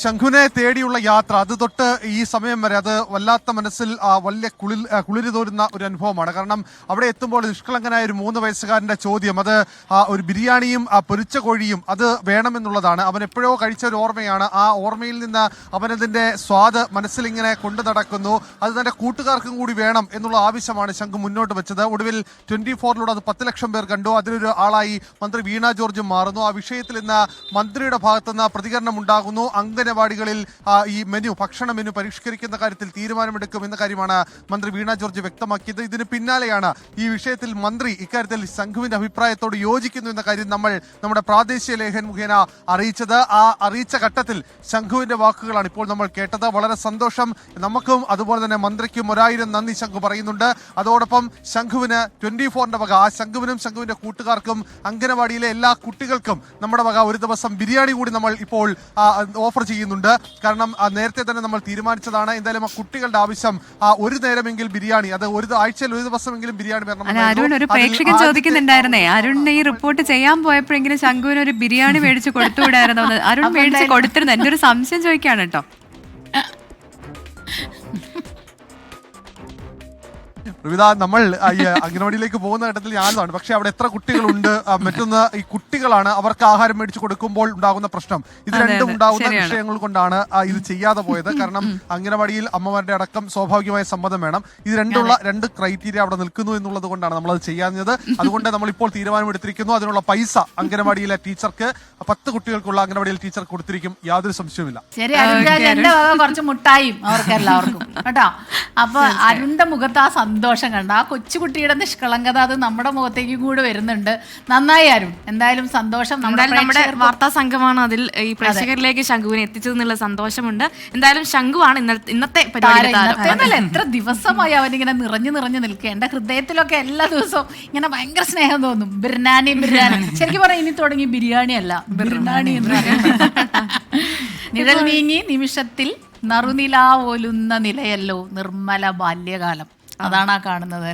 ശംഖുവിനെ തേടിയുള്ള യാത്ര അത് തൊട്ട് ഈ സമയം വരെ അത് വല്ലാത്ത മനസ്സിൽ വലിയ കുളിരി തോരുന്ന ഒരു അനുഭവമാണ്. കാരണം അവിടെ എത്തുമ്പോൾ നിഷ്കളങ്കനായ ഒരു 3 വയസ്സുകാരന്റെ ചോദ്യം അത് ഒരു ബിരിയാണിയും പൊരിച്ച കോഴിയും അത് വേണമെന്നുള്ളതാണ്. അവൻ എപ്പോഴോ കഴിച്ച ഒരു ഓർമ്മയാണ്. ആ ഓർമ്മയിൽ നിന്ന് അവനതിന്റെ സ്വാദ് മനസ്സിലിങ്ങനെ കൊണ്ടു നടക്കുന്നു. അത് തന്റെ കൂട്ടുകാർക്കും കൂടി വേണം എന്നുള്ള ആവശ്യമാണ് ശംഖു മുന്നോട്ട് വെച്ചത്. ഒടുവിൽ 24-ലൂടെ അത് 10 ലക്ഷം പേർ കണ്ടു. അതിലൊരു ആളായി മന്ത്രി വീണ ജോർജും മാറുന്നു. ആ വിഷയത്തിൽ ഇന്ന് മന്ത്രിയുടെ ഭാഗത്തുനിന്ന് പ്രതികരണം ഉണ്ടാകുന്നു. അംഗനവാടികളിൽ ഈ ഭക്ഷണ മെനു പരിഷ്കരിക്കുന്ന കാര്യത്തിൽ തീരുമാനമെടുക്കും എന്ന കാര്യമാണ് മന്ത്രി വീണ ജോർജ് വ്യക്തമാക്കിയത്. ഇതിന് പിന്നാലെയാണ് ഈ വിഷയത്തിൽ മന്ത്രി ഇക്കാര്യത്തിൽ ശംഖുവിന്റെ അഭിപ്രായത്തോട് യോജിക്കുന്നു എന്ന കാര്യം നമ്മൾ നമ്മുടെ പ്രാദേശിക ലേഖൻ മുഖേന അറിയിച്ചത്. ആ അറിയിച്ച ഘട്ടത്തിൽ ശംഖുവിന്റെ വാക്കുകളാണ് ഇപ്പോൾ നമ്മൾ കേട്ടത്. വളരെ സന്തോഷം, നമുക്കും അതുപോലെ തന്നെ മന്ത്രിക്കും 1000 നന്ദി ശംഖു പറയുന്നുണ്ട്. അതോടൊപ്പം ശംഖുവിന് 24-ന്റെ വക, ആ ശംഖുവിനും ശംഖുവിന്റെ കൂട്ടുകാർക്കും അംഗനവാടിയിലെ എല്ലാ കുട്ടികൾക്കും നമ്മുടെ വക ഒരു ദിവസം ബിരിയാണി കൂടി നമ്മൾ ഇപ്പോൾ ഓഫർ ചെയ്യുന്നുണ്ട്. കാരണം നേരത്തെ തന്നെ നമ്മൾ തീരുമാനിച്ചതാണ്. എന്തായാലും ആ കുട്ടികളുടെ ആവശ്യം ഒരു നേരമെങ്കിൽ ബിരിയാണി, അത് ആഴ്ചയിൽ ഒരു ദിവസമെങ്കിലും ബിരിയാണി വരണം. അരുൺ ഒരു പ്രേക്ഷകൻ ചോദിക്കുന്നുണ്ടായിരുന്നേ, അരുണിനെ ഈ റിപ്പോർട്ട് ചെയ്യാൻ പോയപ്പോഴെങ്കിലും ശംഖുവിന് ഒരു ബിരിയാണി മേടിച്ച് കൊടുത്തുവിടായിരുന്നു. അരുൺ മേടിച്ച് കൊടുത്തിരുന്നു. എന്റെ ഒരു സംശയം ചോദിക്കാണ് കേട്ടോ. നമ്മൾ ഈ അംഗനവാടിയിലേക്ക് പോകുന്ന ഘട്ടത്തിൽ ഞാനാണ്. പക്ഷെ അവിടെ എത്ര കുട്ടികളുണ്ട്, മറ്റൊന്ന് ഈ കുട്ടികളാണ് അവർക്ക് ആഹാരം മേടിച്ചു കൊടുക്കുമ്പോൾ ഉണ്ടാകുന്ന പ്രശ്നം. ഇത് രണ്ടും ഉണ്ടാകുന്ന വിഷയങ്ങൾ കൊണ്ടാണ് ഇത് ചെയ്യാതെ പോയത്. കാരണം അംഗനവാടിയിൽ അമ്മമാരുടെ അടക്കം സ്വാഭാവികമായ സമ്മതം വേണം. ഇത് രണ്ടുള്ള 2 ക്രൈറ്റീരിയ അവിടെ നിൽക്കുന്നു എന്നുള്ളത് കൊണ്ടാണ് നമ്മളത് ചെയ്യാഞ്ഞത്. അതുകൊണ്ട് നമ്മളിപ്പോൾ തീരുമാനമെടുത്തിരിക്കുന്നു. അതിനുള്ള പൈസ അംഗനവാടിയിലെ ടീച്ചർക്ക് 10 കുട്ടികൾക്കുള്ള അംഗനവാടിയിൽ ടീച്ചർ കൊടുത്തിരിക്കും, യാതൊരു സംശയവുമില്ല. ശരി, എന്റെ വക കുറച്ച് മുട്ടായും അവർക്ക് എല്ലാവർക്കും കേട്ടോ. അപ്പൊ അരുണിന്റെ മുഖത്ത് ആ സന്തോഷം കണ്ട, ആ കൊച്ചുകുട്ടിയുടെ നിഷ്കളങ്കത അത് നമ്മുടെ മുഖത്തേക്കും കൂടെ വരുന്നുണ്ട്. നന്നായി അരുൺ, എന്തായാലും സന്തോഷം. നമ്മുടെ വാർത്താ സംഘമാണ് അതിൽ ഈ പ്രേക്ഷകരിലേക്ക് ശംഖുവിനെ എത്തിച്ചതെന്നുള്ള സന്തോഷമുണ്ട്. എന്തായാലും ശംഖുവാണ് ഇന്നത്തെ പരിപാടി. എത്ര ദിവസമായി അവനിങ്ങനെ നിറഞ്ഞു നിൽക്കുക. എന്റെ ഹൃദയത്തിലൊക്കെ എല്ലാ ദിവസവും ഇങ്ങനെ ഭയങ്കര സ്നേഹം തോന്നും. ബിരിയാണി ശരിക്കും പറഞ്ഞാൽ ഇനി തുടങ്ങി ബിരിയാണി അല്ല, ബിരിയാണി നിഴൽ നീങ്ങി നിമിഷത്തിൽ നറുനിലാവൊലുന്ന നിലയല്ലോ നിർമ്മല ബാല്യകാലം. അതാണ് ആ കാണുന്നത്.